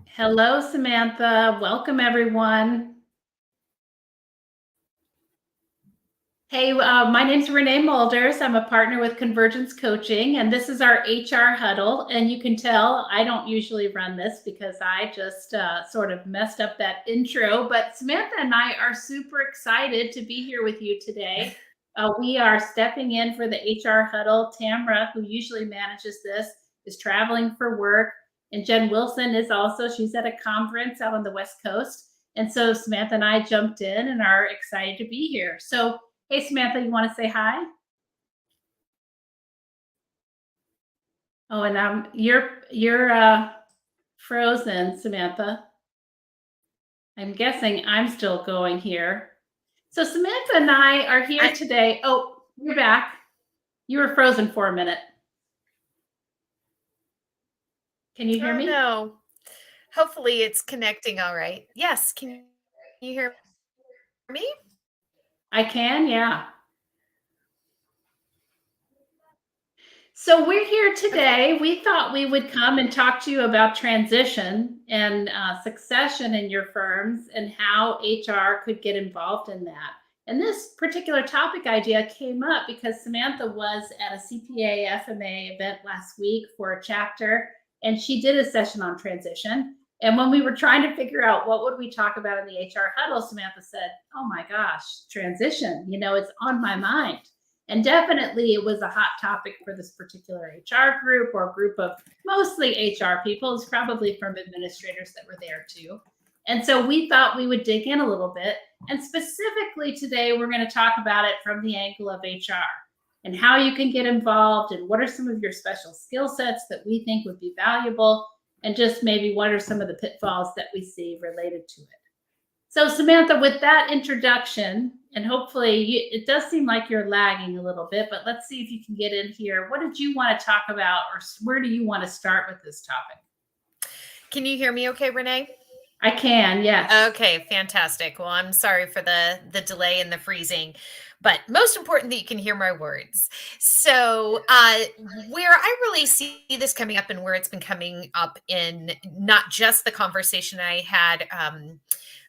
Hello, Samantha. Welcome, everyone. Hey, my name's Renee Moelders. I'm a partner with Convergence Coaching, and this is our HR Huddle. And you can tell I don't usually run this because I just sort of messed up that intro. But Samantha and I are super excited to be here with you today. We are stepping in for the HR Huddle. Tamra, who usually manages this, is traveling for work. And Jen Wilson is also, she's at a conference out on the West Coast. And so Samantha and I jumped in and are excited to be here. So, hey, Samantha, you want to say hi? Oh, and you're frozen, Samantha. I'm guessing I'm still going here. So Samantha and I are here today. Oh, you're back. You were frozen for a minute. Can you hear Oh me? no. Hopefully it's connecting all right. Yes, can you hear me? I can, yeah. So we're here Okay. today. We thought we would come and talk to you about transition and succession in your firms and how HR could get involved in that. And this particular topic idea came up because Samantha was at a CPA FMA event last week for a chapter, and she did a session on transition. And when we were trying to figure out what would we talk about in the HR huddle, Samantha said, "Oh my gosh, transition, it's on my mind." And definitely it was a hot topic for this particular HR group or group of mostly HR people. It's probably from administrators that were there too. And so we thought we would dig in a little bit. And specifically today, we're going to talk about it from the angle of HR and how you can get involved and what are some of your special skill sets that we think would be valuable, and just maybe what are some of the pitfalls that we see related to it. So, Samantha, with that introduction, and hopefully it does seem like you're lagging a little bit, but let's see if you can get in here. What did you want to talk about, or where do you want to start with this topic? Can you hear me okay, Renee? I can, yes. Okay, fantastic. Well, I'm sorry for the delay and the freezing, but most important that you can hear my words. So, where I really see this coming up and where it's been coming up in not just the conversation I had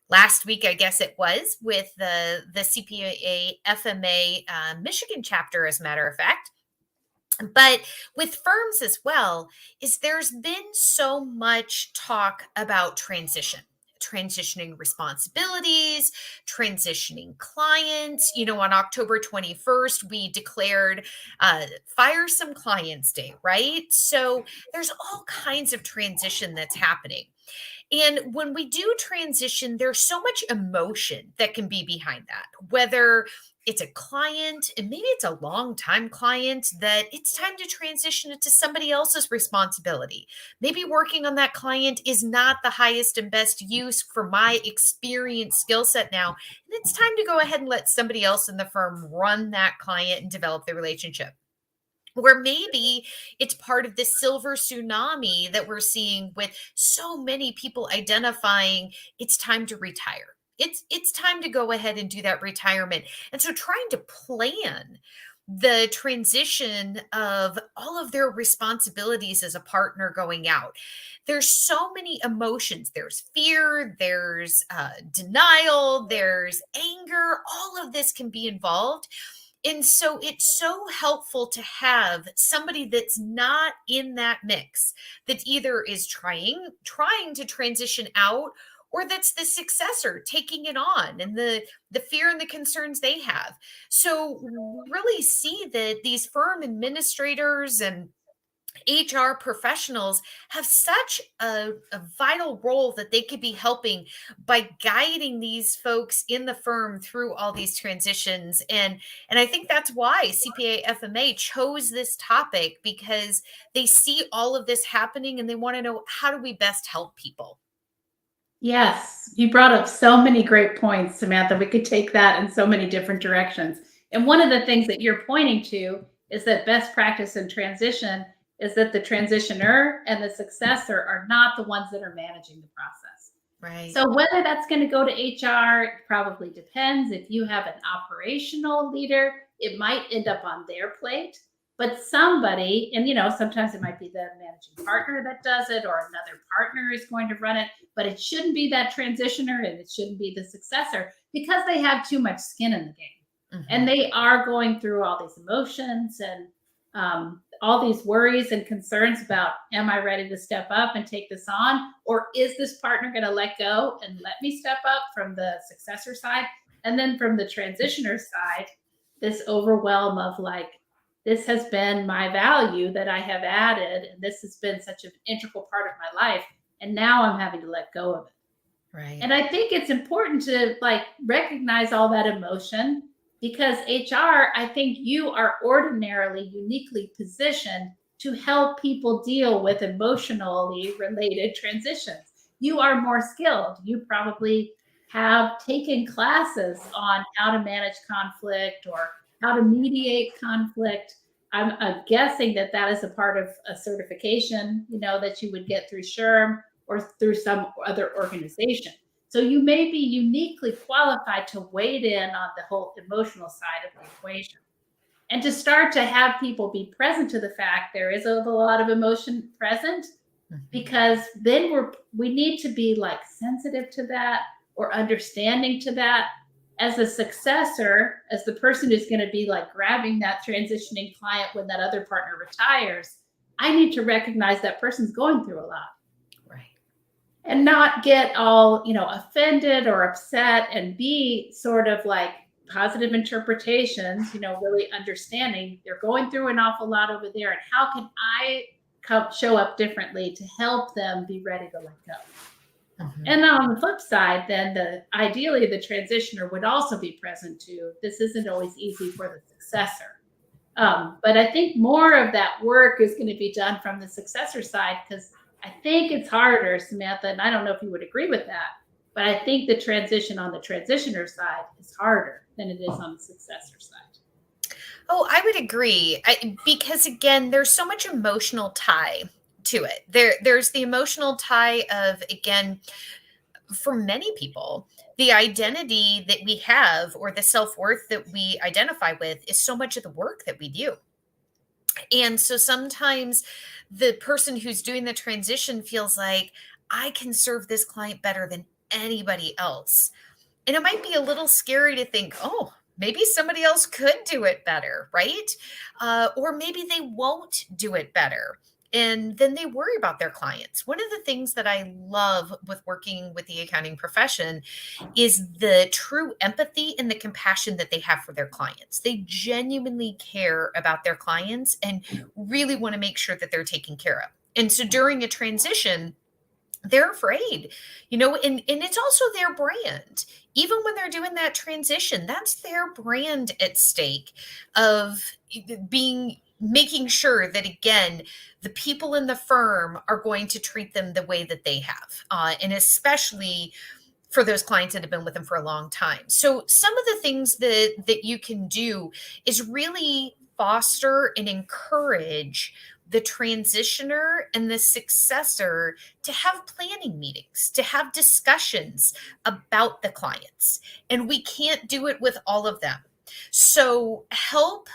last week, I guess it was, with the CPA FMA Michigan chapter, as a matter of fact. But with firms as well, is there's been so much talk about transitioning responsibilities, transitioning clients. On October 21st, we declared Fire Some Clients Day, right? So there's all kinds of transition that's happening. And when we do transition, there's so much emotion that can be behind that, whether it's a client and maybe it's a long time client that it's time to transition it to somebody else's responsibility. Maybe working on that client is not the highest and best use for my experience skill set now. And it's time to go ahead and let somebody else in the firm run that client and develop the relationship. Or maybe it's part of this silver tsunami that we're seeing with so many people identifying it's time to retire. It's time to go ahead and do that retirement. And so trying to plan the transition of all of their responsibilities as a partner going out. There's so many emotions. There's fear, there's denial, there's anger. All of this can be involved. And so it's so helpful to have somebody that's not in that mix, that either is trying to transition out, or that's the successor taking it on, and the fear and the concerns they have. So really see that these firm administrators and HR professionals have such a vital role that they could be helping by guiding these folks in the firm through all these transitions. And I think that's why CPA FMA chose this topic, because they see all of this happening and they want to know, how do we best help people? Yes, you brought up so many great points, Samantha. We could take that in so many different directions. And one of the things that you're pointing to is that best practice in transition is that the transitioner and the successor are not the ones that are managing the process. Right. So whether that's going to go to HR, it probably depends. If you have an operational leader, it might end up on their plate. but somebody, and sometimes it might be the managing partner that does it, or another partner is going to run it, but it shouldn't be that transitioner and it shouldn't be the successor because they have too much skin in the game. And Mhm. they are going through all these emotions and all these worries and concerns about, am I ready to step up and take this on? Or is this partner going to let go and let me step up from the successor side? And then from the transitioner side, this overwhelm of like, this has been my value that I have added, and this has been such an integral part of my life. And now I'm having to let go of it. Right. And I think it's important to like recognize all that emotion because HR, I think you are ordinarily uniquely positioned to help people deal with emotionally related transitions. You are more skilled. You probably have taken classes on how to manage conflict or how to mediate conflict. I'm guessing that that is a part of a certification, that you would get through SHRM or through some other organization. So you may be uniquely qualified to wade in on the whole emotional side of the equation and to start to have people be present to the fact there is a lot of emotion present, Mhm. because then we need to be like sensitive to that or understanding to that. As a successor, as the person who's going to be like grabbing that transitioning client when that other partner retires, I need to recognize that person's going through a lot Right. and not get all offended or upset, and be sort of like positive interpretations, really understanding they're going through an awful lot over there, and how can I show up differently to help them be ready to let go. Mhm. And on the flip side, then ideally the transitioner would also be present too. This isn't always easy for the successor. But I think more of that work is going to be done from the successor side, because I think it's harder, Samantha, and I don't know if you would agree with that, but I think the transition on the transitioner side is harder than it is on the successor side. Oh, I would agree. Because again, there's so much emotional tie to it. There's the emotional tie of, again, for many people, the identity that we have or the self-worth that we identify with is so much of the work that we do. And so sometimes the person who's doing the transition feels like, I can serve this client better than anybody else. And it might be a little scary to think, oh, maybe somebody else could do it better, right? Or maybe they won't do it better. And then they worry about their clients. One of the things that I love with working with the accounting profession is the true empathy and the compassion that they have for their clients. They genuinely care about their clients and really want to make sure that they're taken care of. And so during a transition, they're afraid, and it's also their brand. Even when they're doing that transition, that's their brand at stake of being making sure that, again, the people in the firm are going to treat them the way that they have, and especially for those clients that have been with them for a long time. So some of the things that you can do is really foster and encourage the transitioner and the successor to have planning meetings, to have discussions about the clients. And we can't do it with all of them. So help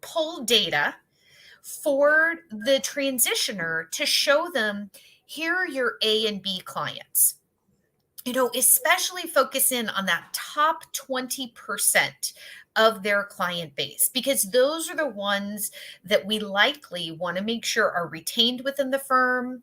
pull data for the transitioner to show them, here are your A and B clients. Especially focus in on that top 20% of their client base, because those are the ones that we likely want to make sure are retained within the firm,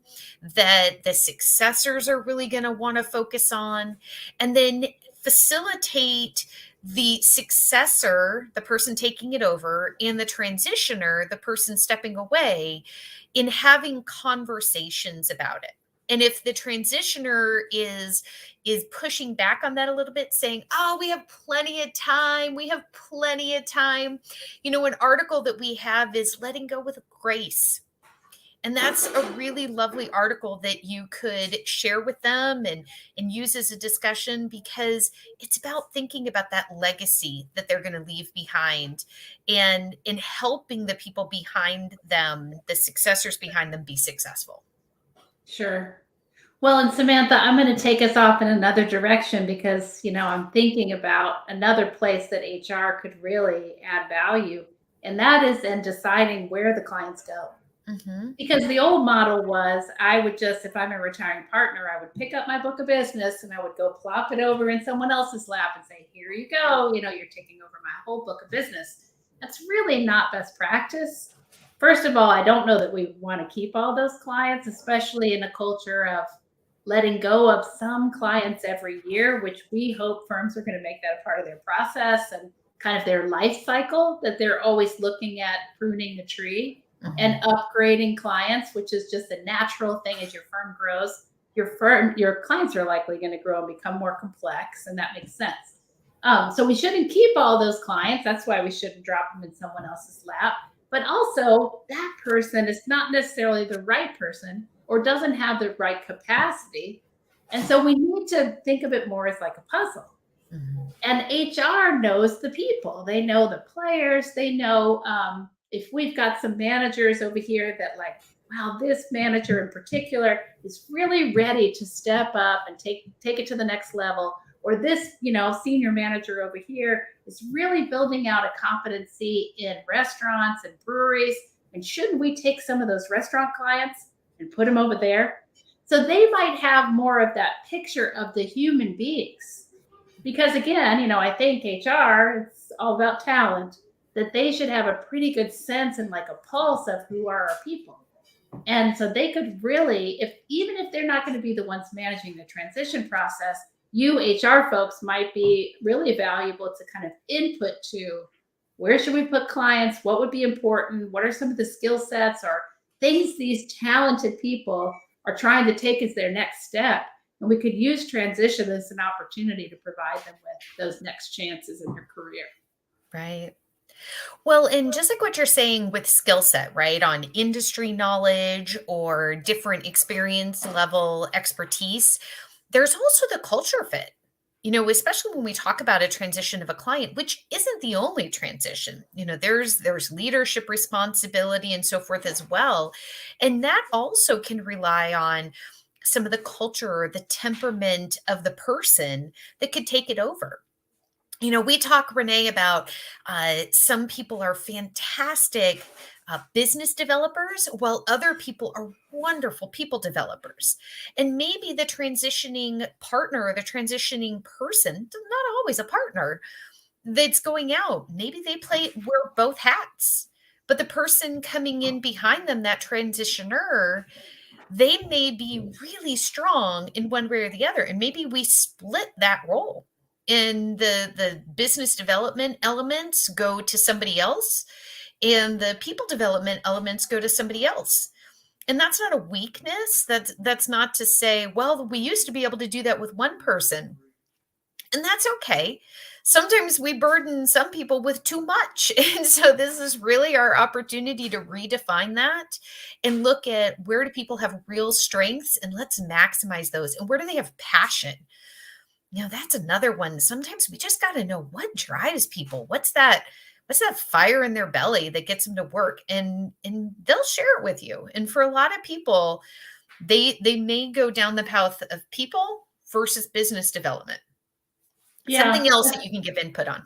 that the successors are really going to want to focus on, and then facilitate the successor, the person taking it over, and the transitioner, the person stepping away, in having conversations about it. And if the transitioner is pushing back on that a little bit, saying, oh, we have plenty of time, we have plenty of time, an article that we have is letting go with grace. And that's a really lovely article that you could share with them and use as a discussion, because it's about thinking about that legacy that they're going to leave behind, and in helping the people behind them, the successors behind them, be successful. Sure. Well, and Samantha, I'm going to take us off in another direction because, I'm thinking about another place that HR could really add value. And that is in deciding where the clients go. Mhm. Because the old model was I would just, if I'm a retiring partner, I would pick up my book of business and I would go plop it over in someone else's lap and say, here you go. You're taking over my whole book of business. That's really not best practice. First of all, I don't know that we want to keep all those clients, especially in a culture of letting go of some clients every year, which we hope firms are going to make that a part of their process and kind of their life cycle, that they're always looking at pruning the tree and Mhm. upgrading clients, which is just a natural thing as your firm grows. Your clients are likely going to grow and become more complex, and that makes sense. So we shouldn't keep all those clients. That's why we shouldn't drop them in someone else's lap. But also, that person is not necessarily the right person or doesn't have the right capacity. And so we need to think of it more as like a puzzle. Mhm. And HR knows the people. They know the players. They know if we've got some managers over here that like, wow, this manager in particular is really ready to step up and take it to the next level. Or this, senior manager over here is really building out a competency in restaurants and breweries. And shouldn't we take some of those restaurant clients and put them over there? So they might have more of that picture of the human beings because again, I think HR, it's all about talent, that they should have a pretty good sense and like a pulse of who are our people. And so they could really, if even if they're not going to be the ones managing the transition process, you HR folks might be really valuable to kind of input to where should we put clients, what would be important, what are some of the skill sets or things these talented people are trying to take as their next step. And we could use transition as an opportunity to provide them with those next chances in their career. Right. Well, and just like what you're saying with skill set, right? On industry knowledge or different experience level expertise, there's also the culture fit. Especially when we talk about a transition of a client, which isn't the only transition. There's leadership responsibility and so forth as well. And that also can rely on some of the culture or the temperament of the person that could take it over. We talk, Renee, about some people are fantastic business developers, while other people are wonderful people developers. And maybe the transitioning partner or the transitioning person, not always a partner, that's going out, maybe they wear both hats. But the person coming in behind them, that transitioner, they may be really strong in one way or the other. And maybe we split that role. And the business development elements go to somebody else, and the people development elements go to somebody else. And that's not a weakness. That's not to say, well, we used to be able to do that with one person. And that's okay. Sometimes we burden some people with too much. And so this is really our opportunity to redefine that and look at where do people have real strengths and let's maximize those. And where do they have passion? That's another one. Sometimes we just got to know what drives people. What's that fire in their belly that gets them to work, and they'll share it with you. And for a lot of people, they may go down the path of people versus business development. Yeah. Something else that you can give input on.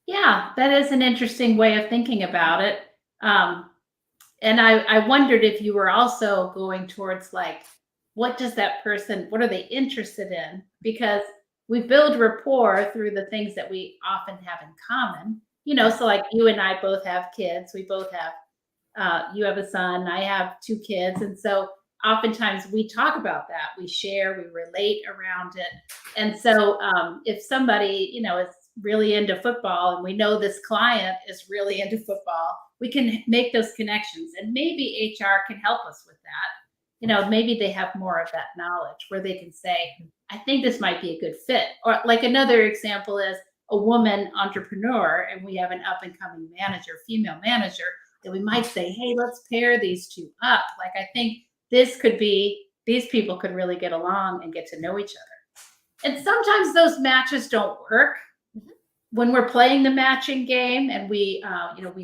Yeah, that is an interesting way of thinking about it. Um, and I wondered if you were also going towards like, what are they interested in? Because we build rapport through the things that we often have in common. So like you and I both have kids. We both have, you have a son, I have two kids. And so oftentimes we talk about that. We share, we relate around it. And so if somebody, is really into football and we know this client is really into football, we can make those connections and maybe HR can help us with that. Maybe they have more of that knowledge where they can say, I think this might be a good fit. Or like another example is a woman entrepreneur and we have an up and coming manager, female manager, that we might say, hey, let's pair these two up. Like I think these people could really get along and get to know each other. And sometimes those matches don't work Mhm. when we're playing the matching game and we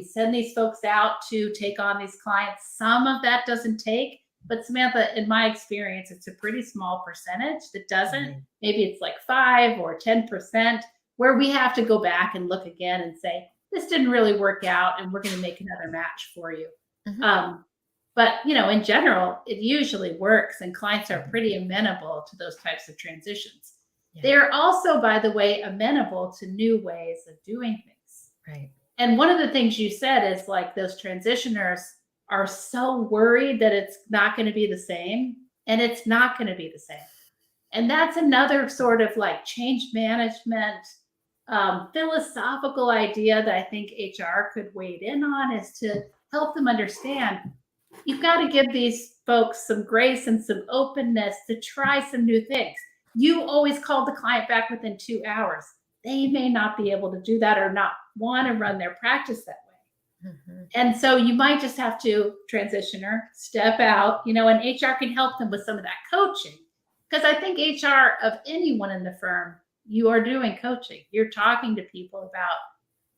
send these folks out to take on these clients. Some of that doesn't take, but Samantha, in my experience, it's a pretty small percentage that doesn't. Mhm. Maybe it's like 5 or 10% where we have to go back and look again and say, this didn't really work out and we're going to make another match for you. Mhm. But in general, it usually works and clients are pretty amenable to those types of transitions. Yeah. They're also, by the way, amenable to new ways of doing things. Right. And one of the things you said is like those transitioners are so worried that it's not going to be the same, and it's not going to be the same. And that's another sort of like change management philosophical idea that I think HR could wade in on, is to help them understand you've got to give these folks some grace and some openness to try some new things. You always call the client back within 2 hours. They may not be able to do that or not want to run their practice that way. Mhm. And so you might just have to transitioner, step out, and HR can help them with some of that coaching. Because I think HR of anyone in the firm, you are doing coaching. You're talking to people about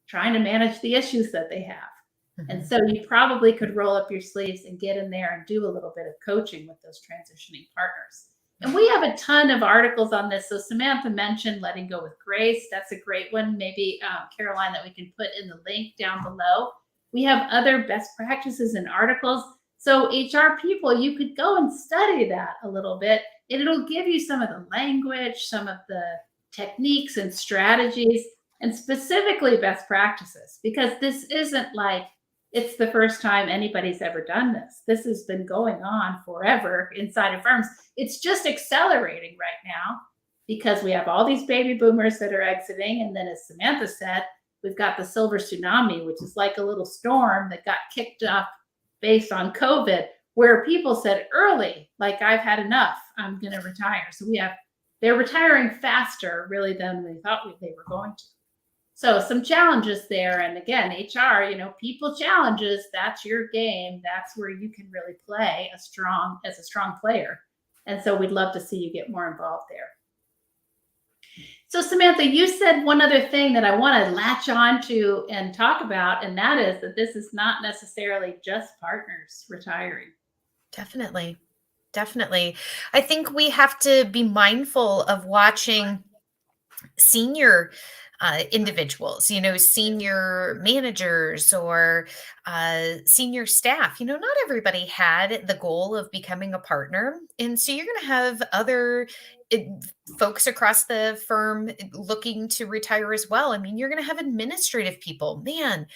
trying to manage the issues that they have. And Mhm. so you probably could roll up your sleeves and get in there and do a little bit of coaching with those transitioning partners. And we have a ton of articles on this. So Samantha mentioned letting go with grace. That's a great one. Maybe Caroline, that we can put in the link down below. We have other best practices and articles. So HR people, you could go and study that a little bit. And it'll give you some of the language, some of the techniques and strategies, and specifically best practices, because this isn't like it's the first time anybody's ever done this. This has been going on forever inside of firms. It's just accelerating right now because we have all these baby boomers that are exiting. And then, as Samantha said, we've got the silver tsunami, which is like a little storm that got kicked up based on COVID, where people said early, like, I've had enough, I'm going to retire. So they're retiring faster really than they thought they were going to. So some challenges there. And again, HR, people challenges, that's your game. That's where you can really play as a strong player. And so we'd love to see you get more involved there. So Samantha, you said one other thing that I want to latch on to and talk about, and that is that this is not necessarily just partners retiring. Definitely. Definitely. I think we have to be mindful of watching senior individuals, senior managers or senior staff. Not everybody had the goal of becoming a partner. And so you're going to have other uh, folks across the firm looking to retire as well. I mean, you're going to have administrative people. Man,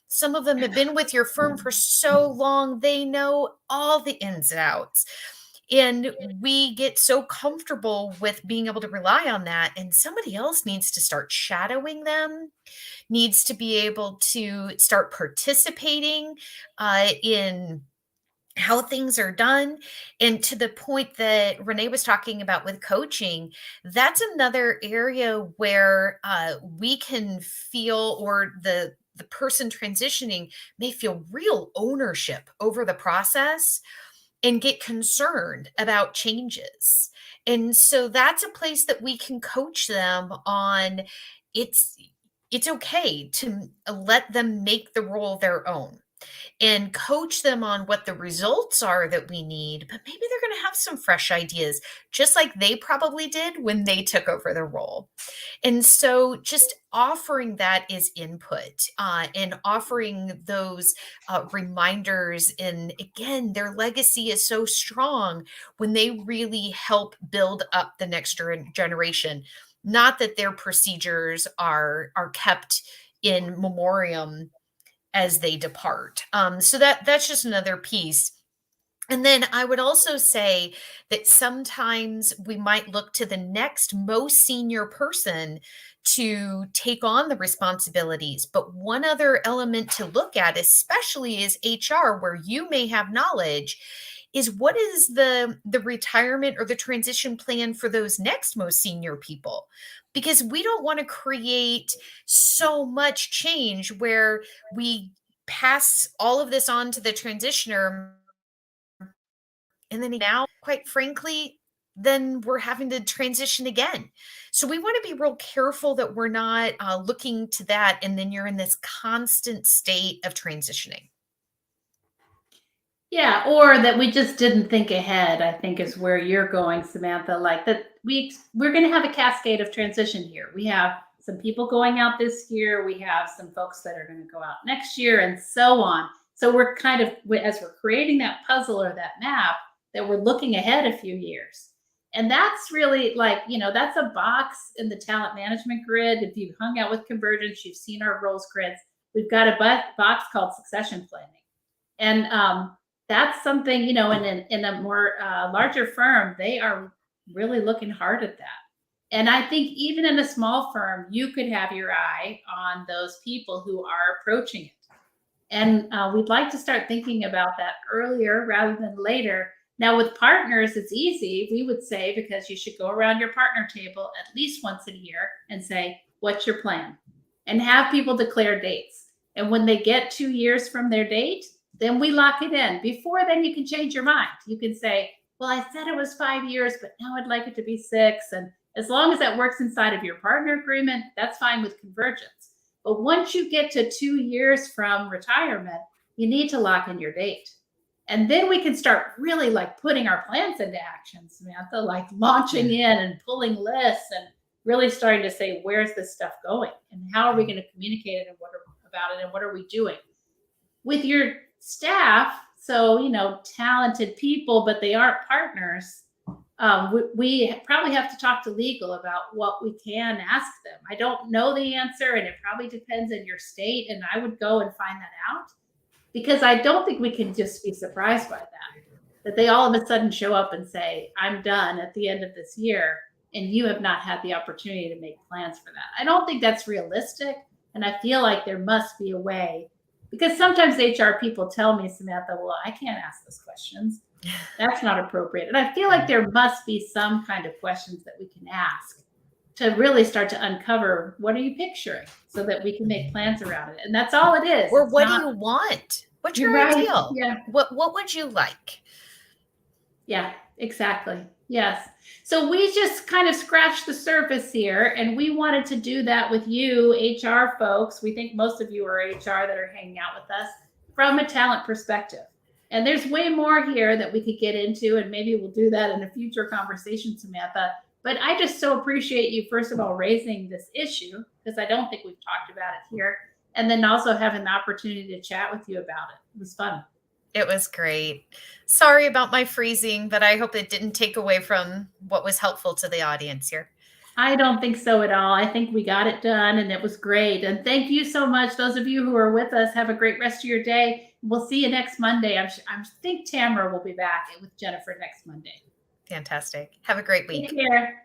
some of them have been with your firm for so long, they know all the ins and outs. And we get so comfortable with being able to rely on that. And somebody else needs to start shadowing them, needs to be able to start participating in how things are done. And to the point that Renee was talking about with coaching, that's another area where we can feel, or the person transitioning may feel real ownership over the process and get concerned about changes. And so that's a place that we can coach them on. It's it's okay to let them make the role their own and coach them on what the results are that we need, but maybe they're going to have some fresh ideas, just like they probably did when they took over the role. And so just offering that is input, and offering those reminders. And again, their legacy is so strong when they really help build up the next generation. Not that their procedures are kept in memoriam as they depart. So that's just another piece. And then I would also say that sometimes we might look to the next most senior person to take on the responsibilities. But one other element to look at, especially as HR, where you may have knowledge, is what is the retirement or the transition plan for those next most senior people? Because we don't want to create so much change where we pass all of this on to the transitioner, and then now, quite frankly, then we're having to transition again. So we want to be real careful that we're not looking to that. And then you're in this constant state of transitioning. Yeah, or that we just didn't think ahead, I think is where you're going, Samantha. Like that we're going to have a cascade of transition here. We have some people going out this year. We have some folks that are going to go out next year, and so on. So we're kind of, as we're creating that puzzle or that map, that we're looking ahead a few years. And that's really like, that's a box in the talent management grid. If you've hung out with Convergence, you've seen our roles grids. We've got a box called succession planning. And that's something, in a more larger firm, they are really looking hard at that. And I think even in a small firm, you could have your eye on those people who are approaching it. And we'd like to start thinking about that earlier rather than later. Now, with partners, it's easy, we would say, because you should go around your partner table at least once a year and say, what's your plan? And have people declare dates. And when they get 2 years from their date, then we lock it in. Before then, you can change your mind. You can say, well, I said it was 5 years, but now I'd like it to be 6. And as long as that works inside of your partner agreement, that's fine with Convergence. But once you get to 2 years from retirement, you need to lock in your date. And then we can start really like putting our plans into action, Samantha, like launching in and pulling lists and really starting to say, where's this stuff going? And how are we going to communicate it and about it and what are we doing? With your staff, so, talented people, but they aren't partners, we probably have to talk to legal about what we can ask them. I don't know the answer, and it probably depends on your state, and I would go and find that out. Because I don't think we can just be surprised by that they all of a sudden show up and say, I'm done at the end of this year, and you have not had the opportunity to make plans for that. I don't think that's realistic, and I feel like there must be a way, because sometimes HR people tell me, Samantha, well, I can't ask those questions. That's not appropriate. And I feel like there must be some kind of questions that we can ask to really start to uncover what are you picturing so that we can make plans around it. And that's all it is. Or what do you want? What's your ideal? Yeah. What would you like? Yeah, exactly. Yes. So we just kind of scratched the surface here, and we wanted to do that with you, HR folks. We think most of you are HR that are hanging out with us from a talent perspective. And there's way more here that we could get into, and maybe we'll do that in a future conversation, Samantha. But I just so appreciate you, first of all, raising this issue, because I don't think we've talked about it here. And then also having the opportunity to chat with you about it. It was fun. It was great. Sorry about my freezing, but I hope it didn't take away from what was helpful to the audience here. I don't think so at all. I think we got it done, and it was great. And thank you so much. Those of you who are with us, have a great rest of your day. We'll see you next Monday. I think Tamara will be back with Jennifer next Monday. Fantastic. Have a great week. Take care.